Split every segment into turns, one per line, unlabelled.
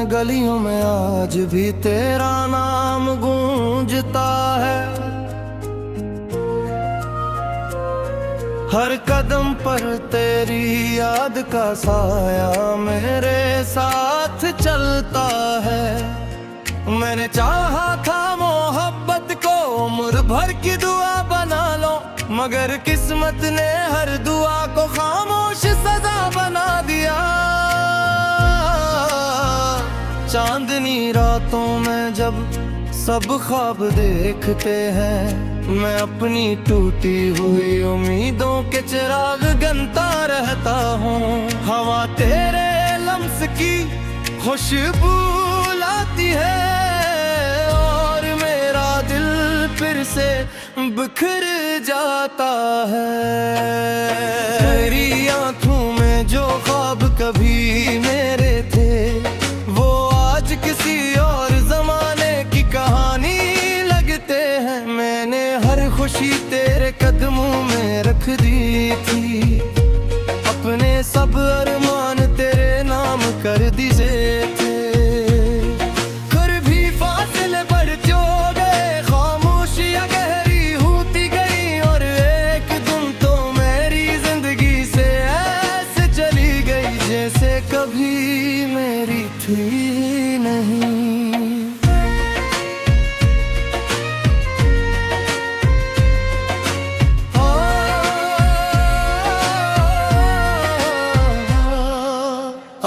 गलियों में आज भी तेरा नाम गूंजता है। हर कदम पर तेरी याद का साया मेरे साथ चलता है। मैंने चाहा था मोहब्बत को उम्र भर की दुआ बना लो, मगर किस्मत ने हर दुआ को खामोश सजा बना दिया। चांदनी रातों में जब सब ख्वाब देखते हैं, मैं अपनी टूटी हुई उम्मीदों के चिराग गनता रहता हूँ। हवा तेरे लम्स की खुशबू लाती है और मेरा दिल फिर से बिखर जाता है। तेरी आँखों में जो ख्वाब कभी मेरे थे, वो आज किसी और जमाने की कहानी लगते हैं। मैंने हर खुशी तेरे कदमों में रख दी थी, अपने सब अरमान तेरे नाम कर दिए थे। फिर भी फासले बढ़ते गए, खामोशियां गहरी होती गई, और एक दिन तो मेरी जिंदगी से ऐसे चली गई जैसे कभी मेरी थी नहीं।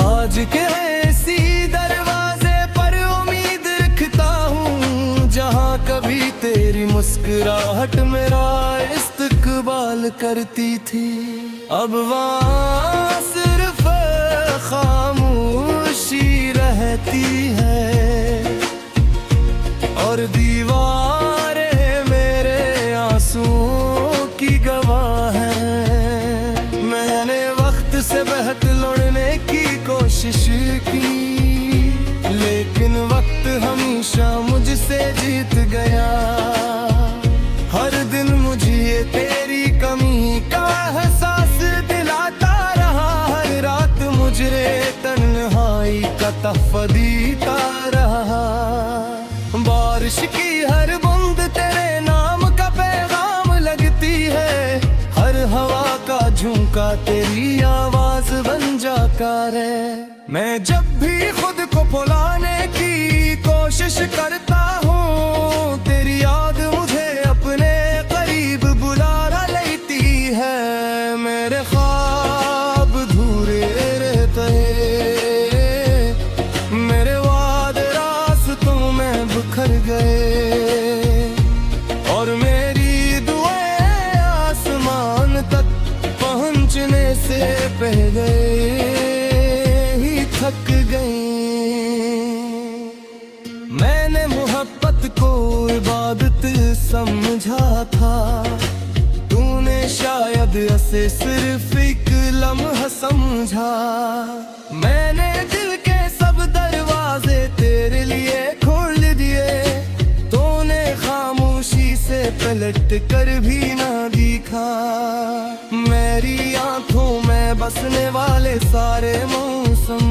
आज के ऐसी दरवाजे पर उम्मीद रखता हूँ, जहाँ कभी तेरी मुस्कुराहट मेरा इस्तकबाल करती थी। अब वहाँ सिर्फ खामोशी रहती है, और दीवारें मेरे आंसुओं की गवाह हैं। मैंने वक्त से बहक लौटने की कोशिश की, लेकिन वक्त हमेशा मुझसे जीत गया। हर दिन मुझे तेरी कमी का एहसास दिलाता रहा, हर रात मुझे तन्हाई का तहफ़ा देता रहा। बारिश की हर बूंद तेरे नाम का पैगाम लगती है, हर हवा का झोंका तेरी आवाज बन जाकर है। मैं जब भी खुद को भुलाने की कोशिश करता हूँ, तेरी याद मुझे अपने करीब बुला लेती है। मेरे ख्वाब अधूरे रहते हैं, मेरे वादे रास्तों में बिखर गए, और मेरी दुआएं आसमान तक पहुँचने से पहले ही थक गई। मैंने मोहब्बत को इबादत समझा था, तूने शायद इसे सिर्फ एक लम्हा समझा। मैंने दिल के सब दरवाजे तेरे लिए खोल दिए, तूने खामोशी से पलट कर भी ना दिखा। मेरी आंखों में बसने वाले सारे मौसम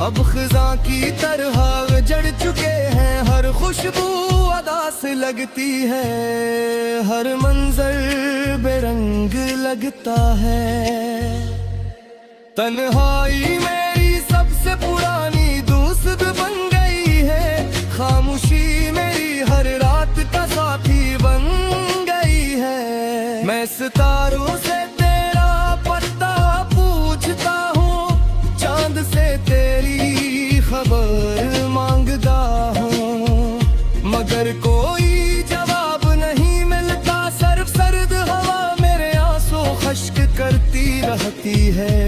अब खिज़ां की तरह जड़ चुके हैं। हर खुशबू अदा से लगती है, हर मंजर बेरंग लगता है। तन्हाई मेरी सबसे पुरानी दोस्त बन गई है, खामोशी मेरी हर रात का साथी बन गई है। मैं सितारों से तेरा पता पूछता हूँ, चांद से तेरी खबर मांगता हूँ, मगर कोई जवाब नहीं मिलता। सर्द हवा मेरे आंसू खश्क करती रहती है,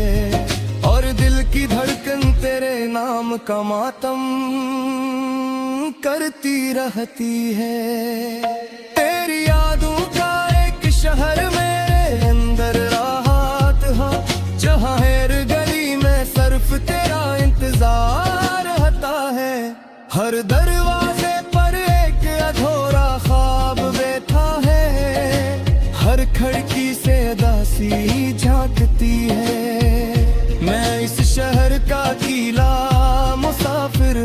और दिल की धड़कन तेरे नाम का मातम करती रहती है। तेरी यादों का एक शहर मेरे अंदर राहत है, जहाँ हर गली में सिर्फ तेरा इंतजार रहता है। हर दरवाजे पर एक अधूरा ख्वाब बैठा है, हर खिड़की से दासी झांकती है। मैं इस शहर का गीला मुसाफिर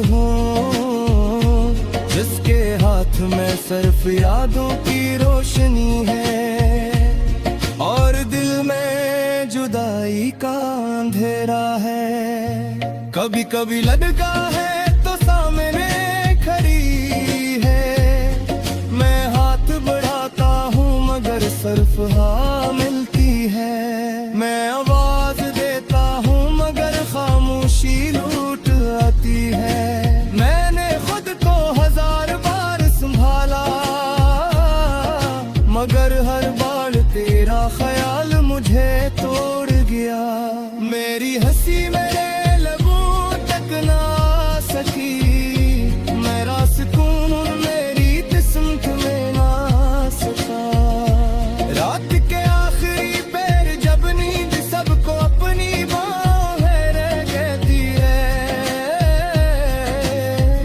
सिर्फ यादों की रोशनी है और दिल में जुदाई का अंधेरा है। कभी कभी लगता है तो सामने खड़ी है, मैं हाथ बढ़ाता हूँ मगर सिर्फ हाँ मिलती है। मैं आवाज देता हूँ मगर खामोशी लूट आती है। मैंने खुद को 1000 बार संभाला मगर हर बार तेरा ख्याल मुझे तोड़ गया। मेरी हंसी मेरे लबों तक ना सकी, मेरा सुकून मेरी जिस्म तुम्हें ना सका। रात के आखिरी पैर जब नींद सबको अपनी बाहें रह कहती है,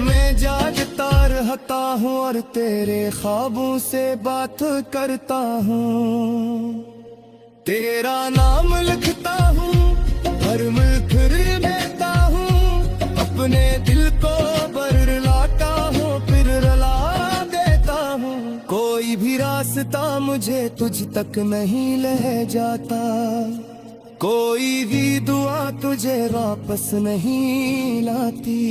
मैं जागता रहता हूँ और तेरे ख्वाबों से बात करता हूँ। तेरा नाम लिखता हूँ हर मिल फिर देता हूँ, अपने दिल को बरलाता हूँ फिर रुला देता हूँ। कोई भी रास्ता मुझे तुझ तक नहीं ले जाता, कोई भी दुआ तुझे वापस नहीं लाती।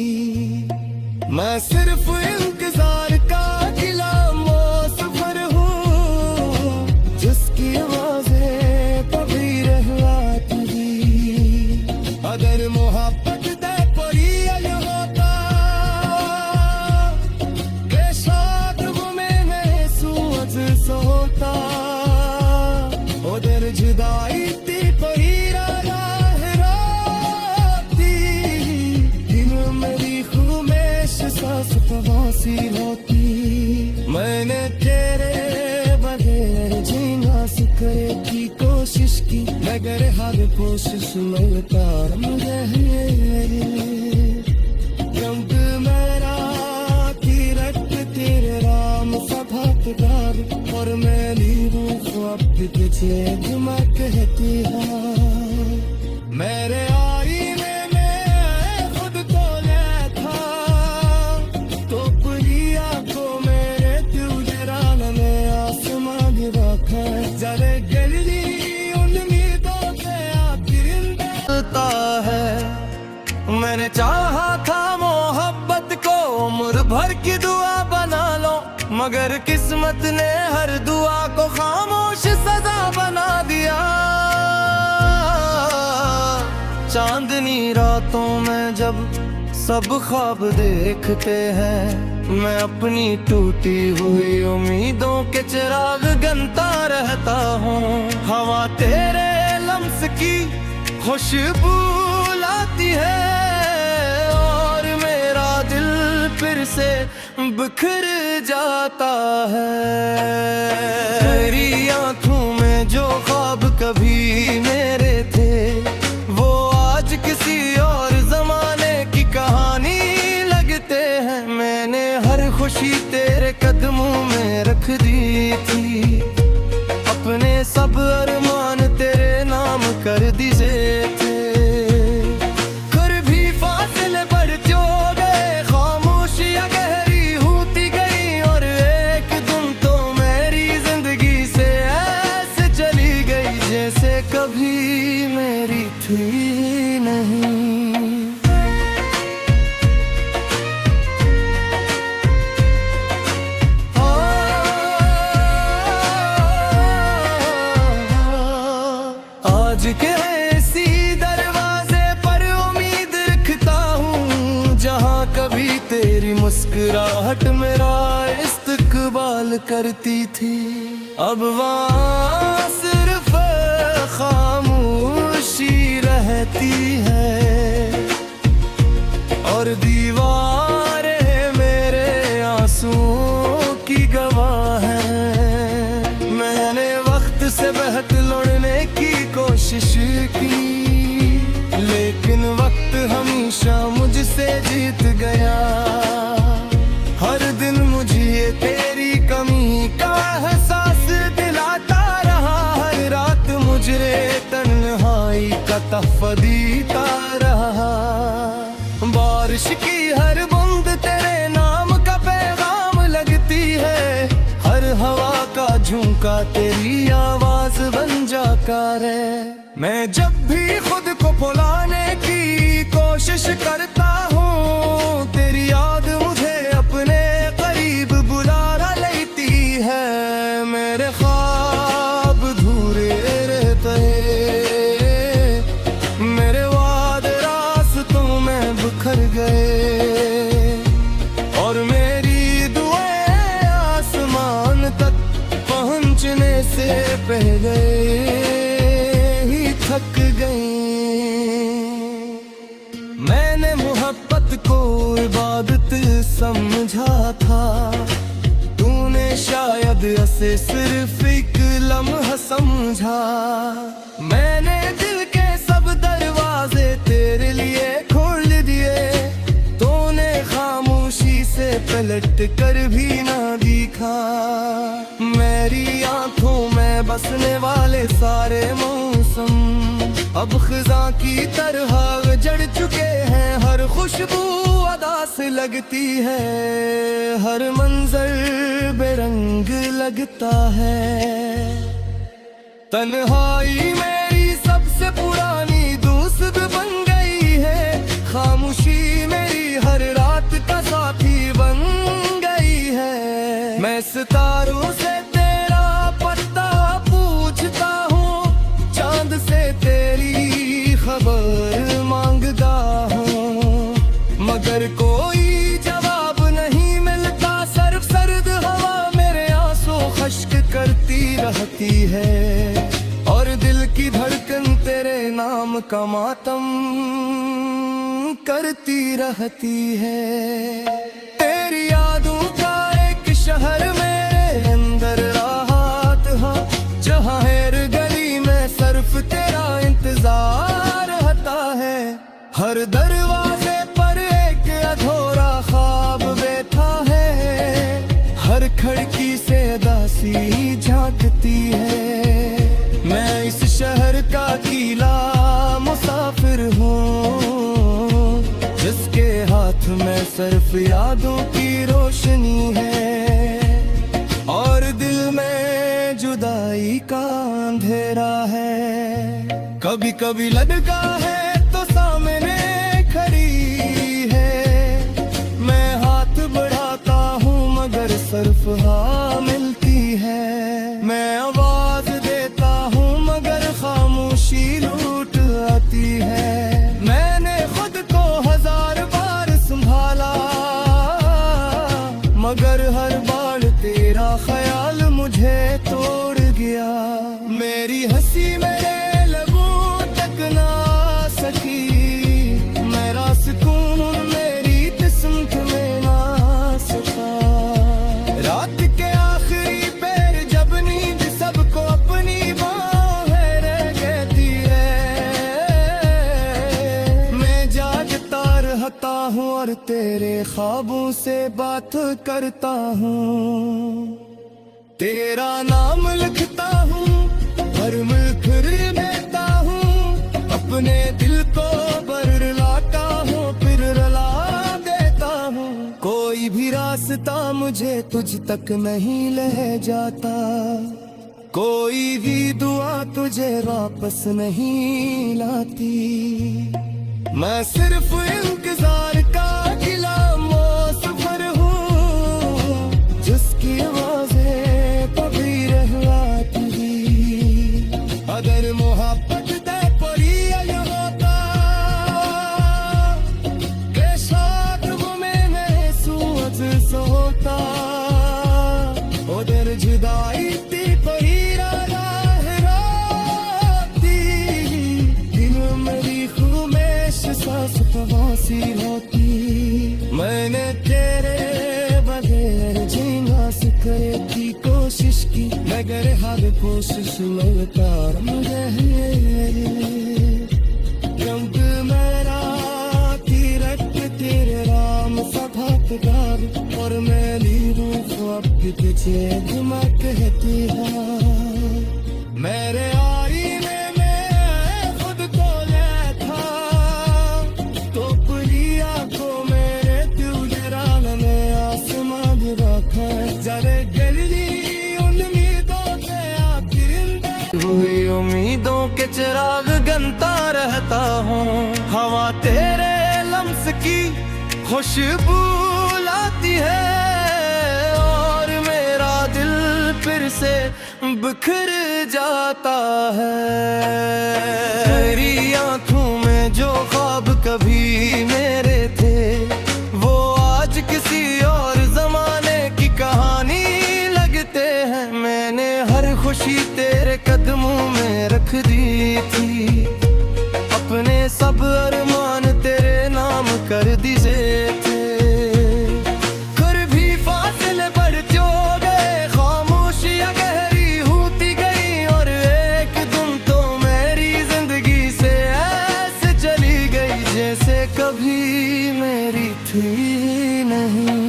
मैं सिर्फ इंतजार का गिलाम सफर हूँ जिसकी आवाज़ें कभी रहलाती। अगर मोहब्बत दे परियल होता के साथ वो मैं सूरज सोता, उधर जुदाई थी परीरा राती। दिन मेरी ख्वाहिश सांस तवासी होती, मैंने तेरे बगैर जीना सीखने की कोशिश की मगर हर कोशिश में तारम रहे। रंग मेरा तीरथ तेरे राम सभातदार और मेरी रूह अब तुझे जुमा कहती है। मेरे आईने में खुद को ले था तो प्रिया को मेरे दिल जरान में आसमां गिरा था। जरे गली उम्मीदों से आखिरता है, मैंने चाहा था मोहब्बत को उम्र भर की दुआ बना लो मगर किस्मत ने हर दुआ को खामोश सजा बना दिया। चांदनी रातों में जब सब ख्वाब देखते हैं, मैं अपनी टूटी हुई उम्मीदों के चिराग गनता रहता हूँ। हवा तेरे लम्स की खुशबू लाती है और मेरा दिल फिर से बिखर जाता है। तेरी आंखों में जो ख्वाब कभी मेरे थे वो आज किसी और जमाने की कहानी लगते हैं। मैंने हर खुशी तेरे कदमों में रख दी थी, अपने सब अरमान तेरे नाम कर दिए थे। फिर भी फासले बढ़ते गए, खामोशियां गहरी होती गई और एक दिन तो मेरी जिंदगी से ऐसे चली गई जैसे कभी मेरी थी नहीं। आज के ऐसी दरवाजे पर उम्मीद रखता हूँ जहाँ कभी तेरी मुस्कुराहट मेरा इस्तकबाल करती थी। अब वहाँ सिर्फ खामोशी रहती है और दीवारें मेरे आंसुओं की गवाह हैं। मैंने वक्त से बहत लड़ने की कोशिश की लेकिन वक्त हमेशा मुझसे जीत गया। हर दिन मुझे तेरी कमी का एहसास दिलाता रहा, हर रात मुझे तन्हाई का तहफ़ा देता रहा। बारिश की हर बूंद तेरे नाम का पैगाम लगती है, रे। मैं जब भी खुद को भुलाने की कोशिश करता हूँ, तेरी याद मुझे अपने करीब बुला लेती है। मेरे ख्वाब अधूरे रहते, मेरे वादे रास्तों में बिखर गए, और मेरी दुआएं आसमान तक पहुंचने से पहले ही थक गई। मैंने मोहब्बत को इबादत समझा था, तूने शायद इसे सिर्फ एक लम्हा समझा। मैंने दिल के सब दरवाजे तेरे लिए खोल दिए, तूने खामोशी से पलट कर भी ना दिखा। मेरी आंखों में बसने वाले सारे मौसम अब खिजा की तरह जड़ चुके हैं। हर खुशबू अदा से लगती है, हर मंजर बेरंग लगता है। तन्हाई मेरी सबसे पुरानी दोस्त बन गई है, खामोशी मेरी हर रात का साथी बन गई है। मैं सितारों से तेरा पता पूछता हूँ, चांद से तेरी खबर मांगता हूँ, मगर कोई जवाब नहीं मिलता। सर्द हवा मेरे आंसू खश्क करती रहती है, और दिल की धड़कन तेरे नाम का मातम करती रहती है। तेरी यादों का एक शहर मेरे अंदर राहत है, जहाँ हर गली में सिर्फ तेरा इंतजार रहता है। हर दरवाजे पर एक अधूरा ख्वाब बैठा है, हर खिड़की से उदासी झांकती है। मैं इस शहर का अकेला मुसाफिर हूँ, जिसके हाथ में सिर्फ यादों की रोशनी है, और दिल में जुदाई का अंधेरा है। कभी कभी लगता है तो सामने खड़ी है, मैं हाथ बढ़ाता हूँ मगर सिर्फ हाँ मिलती है। मैं आवाज देता हूँ मगर खामोशी लूट आती है। मैंने खुद को 1000 बार संभाला, मगर हर बार तेरा ख्याल मुझे तोड़ गया। मेरी हंसी मेरे लबों तक ना सकी, मेरा सुकून मेरी किस्मत में ना सका। रात के आखिरी पैर जब नींद सबको अपनी बाहें रह कहती है, मैं जागता रहता हूँ और तेरे ख्वाबों से बात करता हूँ। तेरा नाम लिखता हूँ, हर मुल्क देता हूँ, अपने दिल को बरलाता हूँ फिर रुला देता हूँ। कोई भी रास्ता मुझे तुझ तक नहीं ले जाता, कोई भी दुआ तुझे वापस नहीं लाती। मैं सिर्फ इंतजार का गिलाम मुसाफिर हूँ, जिसकी आवाज़ें कभी रहलाती। अगर मोहब्बत दे परी होता, के साथ वो मैंने सूरज सोता। उधर जुदाई थी परी राती, दिल मेरी ख्वाहिश सांस तवासी होती। मैंने तेरे बगैर जीना सीखने की कोशिश की, मगर हर कोशिश मिलता मुझे रंग मेरा तीरथ तेरे राम सभागार, और मेरी रूह अब पीछे घुमा कहती है। मेरे आईने में खुद को लेता, तो पुलिया को मेरे दिल जरान में आसमान रखा। जरे गली उन उम्मीदों के आखिर हुई उम्मीदों चिराग गनता रहता हूँ। हवा तेरे लम्स की खुशबू लाती है और मेरा दिल फिर से बिखर जाता है। तेरी आँखों में जो ख्वाब कभी मेरे थे, वो आज किसी और जमाने की कहानी लगते हैं। मैंने हर खुशी तेरे कदमों में रख दी थी, अपने सब अरमान तेरे नाम कर दिए थे। फिर भी फासले बढ़ते गए, खामोशियां गहरी होती गई और एक दिन तो मेरी जिंदगी से ऐसे चली गई जैसे कभी मेरी थी नहीं।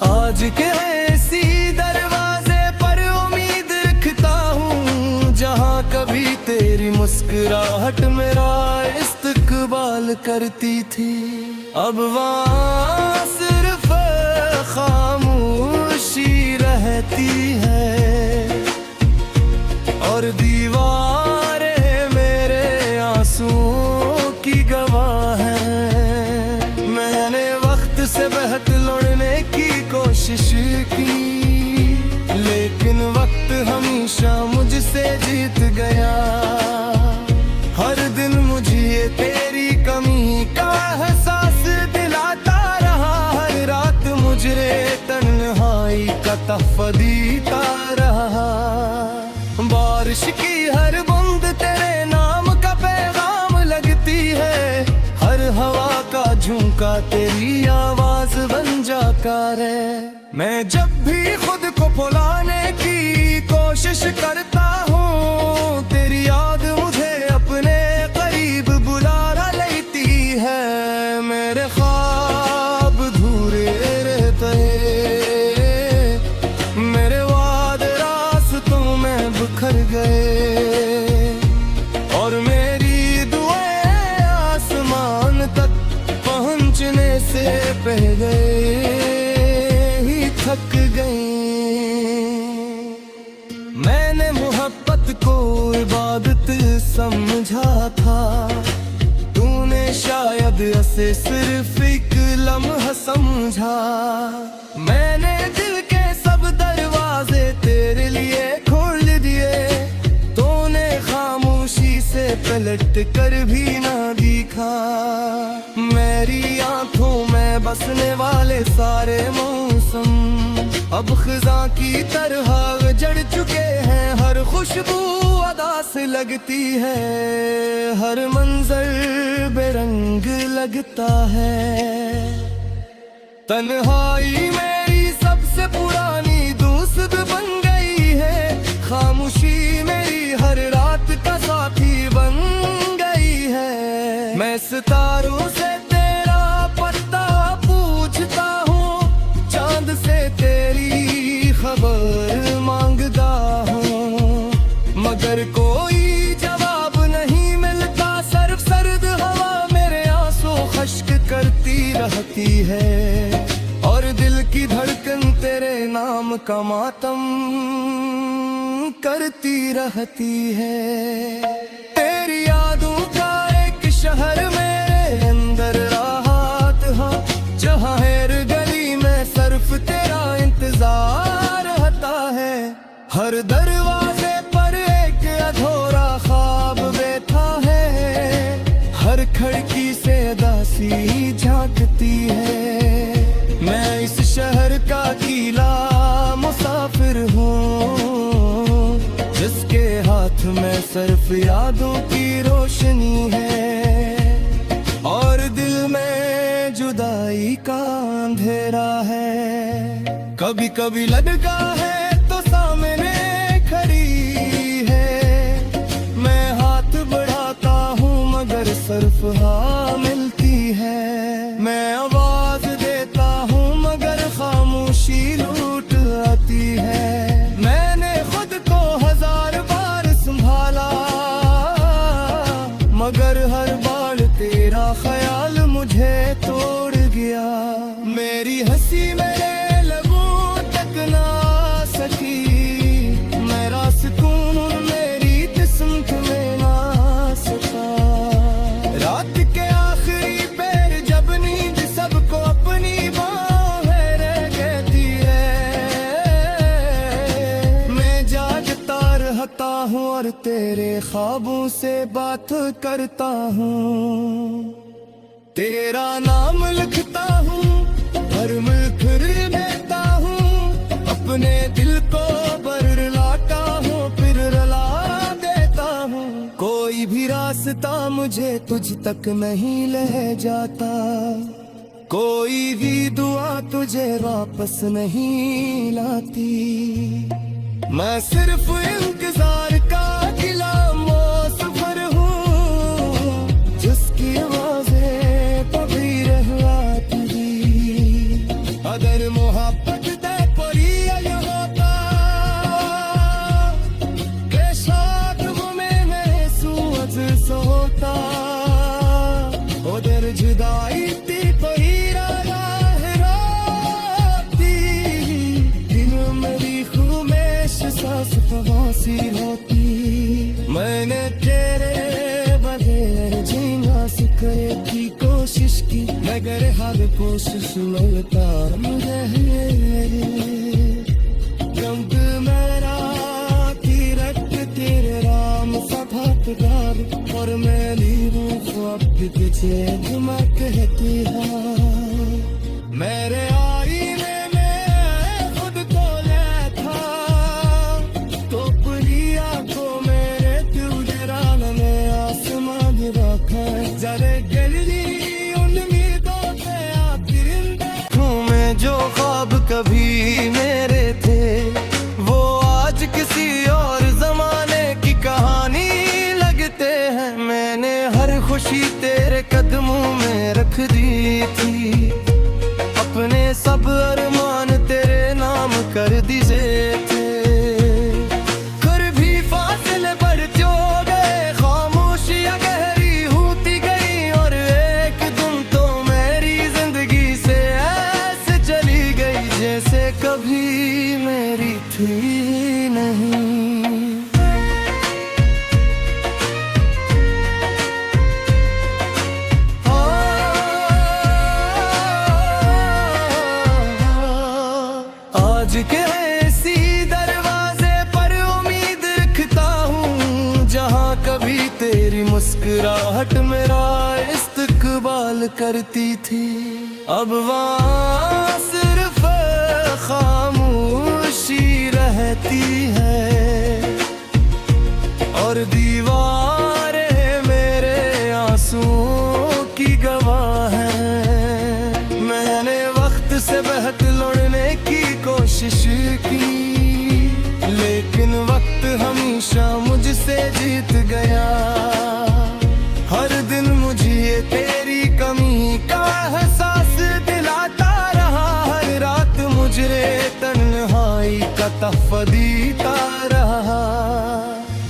आज के ऐसी दरवाजे पर उम्मीद रखता हूँ, जहाँ कभी तेरी मुस्कुराहट मेरा इस्तकबाल करती थी। अब वहाँ सिर्फ खामोशी रहती है और दीवारें मेरे आंसुओं की गवाह हैं। मैंने वक्त से बहक लौटने की कोशिश की, लेकिन वक्त हमेशा मुझसे जीत गया। हर दिन मुझे तेरी कमी का एहसास दिलाता रहा, हर रात मुझे तन्हाई का तहफ़ा देता रहा। बारिश की हर बूंद तेरे नाम का पैगाम लगती है, हर हवा का झोंका तेरी आवाज बन जाकर है। मैं जब भी खुद को भुलाने की कोशिश करता हूँ, तेरी याद मुझे अपने करीब बुला लेती है। मेरे ख्वाब अधूरे रहते, मेरे वादे रास्तों में बिखर गए और मेरी दुआएं आसमान तक पहुँचने से पहले ही थक गई। मैंने मोहब्बत को इबादत समझा था, तूने शायद इसे सिर्फ एक लम्हा समझा। मैंने दिल के सब दरवाजे तेरे लिए खोल दिए, तूने खामोशी से पलट कर भी ना दिखा। मेरी आंखों में बसने वाले सारे मौसम अब खिज़ां की तरह जड़ चुके हैं। हर खुशबू अदा से लगती है, हर मंजर बेरंग लगता है। तन्हाई मेरी सबसे पुरानी दोस्त बन गई है, खामोशी मेरी हर रात का साथी बन गई है। मैं सितारों से तेरा पता पूछता हूँ, चांद से तेरी खबर मांगता हूँ, मगर कोई जवाब नहीं मिलता। सर्द सर्द हवा मेरे आंसू खश्क करती रहती है और दिल की धड़कन तेरे नाम का मातम करती रहती है। तेरी यादों का एक शहर मेरे अंदर राहत है, जहाँ हर गली में सिर्फ तेरा इंतजार रहता है। हर दरवाजे पर एक अधूरा ख्वाब बैठा है, हर खिड़की से दासी झांकती है। मैं इस शहर का अकेला मुसाफिर हूँ, जिसके हाथ में सिर्फ यादों की रोशनी है और दिल में जुदाई का अंधेरा है। कभी कभी लगता है तो सामने खड़ी है, मैं हाथ बढ़ाता हूँ मगर सिर्फ हाँ मिलती है। मैं आवाज देता हूँ मगर खामोशी लूट आती है। मैंने खुद को 1000 बार संभाला, मगर हर बार तेरा ख्याल मुझे आता हूँ और तेरे ख्वाबों से बात करता हूँ। तेरा नाम लिखता हूँ, हर मुल्क देता हूँ, अपने दिल को बरलाता हूँ, फिर रुला देता हूँ। कोई भी रास्ता मुझे तुझ तक नहीं ले जाता, कोई भी दुआ तुझे वापस नहीं लाती। मैं सिर्फ इंतजार का गुलाम सफर हूँ, जिसकी आवाज़ें कभी रहलाती। अगर मोहब्बत दे परी होता के साथ वो मैं सूरज सोता, उधर जुदाई थी परी सांस फवासी होती। मैंने तेरे बगैर जीना सीखने की कोशिश की, मगर हर कोशिश मिलता रंग मेरा तीरथ तेरे राम सभागार, और मैं लीरूं ख्वाब के पीछे मैं कहती हूँ। मेरे जो ख्वाब कभी मेरे थे, वो आज किसी और जमाने की कहानी लगते हैं। मैंने हर खुशी तेरे कदमों में रख दी थी, अपने सब अरमान तेरे नाम कर दिए थे। फिर भी फासले बढ़ते गए, खामोशियां गहरी होती गई, और एक दिन तो मेरी जिंदगी से जैसे कभी मेरी थी नहीं। आज के ऐसी दरवाजे पर उम्मीद रखता हूँ, जहाँ कभी तेरी मुस्कुराहट मेरा इस्तकबाल करती थी। अब वहाँ सिर्फ खामोशी रहती है, और दीवारें मेरे आंसुओं की गवाह हैं। मैंने वक्त से बहक लौटने की कोशिश की, लेकिन वक्त हमेशा मुझसे जीत गया। हर दिन मुझे तेरी कमी का एहसास दिलाता रहा, हर रात मुझे तन्हाई का तहफ़ा देता रहा।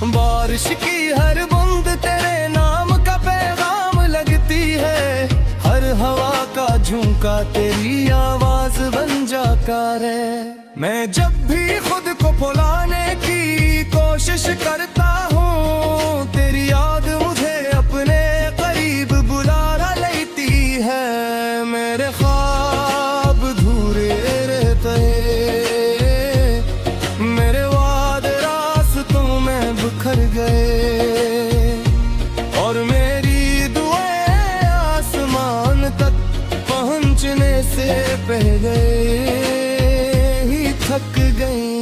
बारिश की हर बूंद तेरे नाम का पैगाम लगती है, हर हवा का झोंका तेरी आवाज बन जाता है। मैं जब भी खुद को भुलाने की कोशिश करता हूँ, तेरी याद मुझे अपने करीब बुला लेती है। मेरे ख्वाब अधूरे रहते, मेरे वादे रास्तों में बिखर गए, और मेरी दुआएं आसमान तक पहुँचने से पहले ही थक गई।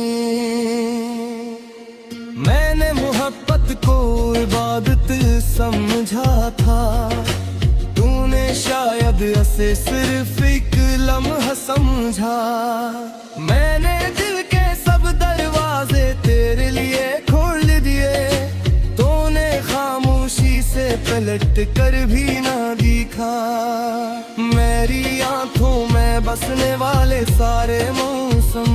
मैंने मोहब्बत को इबादत समझा था, तूने शायद इसे सिर्फ एक लम्हा समझा। मैंने दिल के सब दरवाजे तेरे लिए खोल दिए, तूने खामोशी से पलट कर भी ना दिखा। मेरी आंखों में बसने वाले सारे मौसम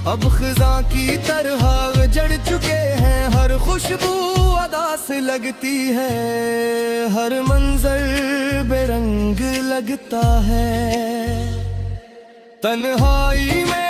अब खिज़ां की तरह जड़ चुके हैं। हर खुशबू अदा से लगती है, हर मंजर बेरंग लगता है। तन्हाई में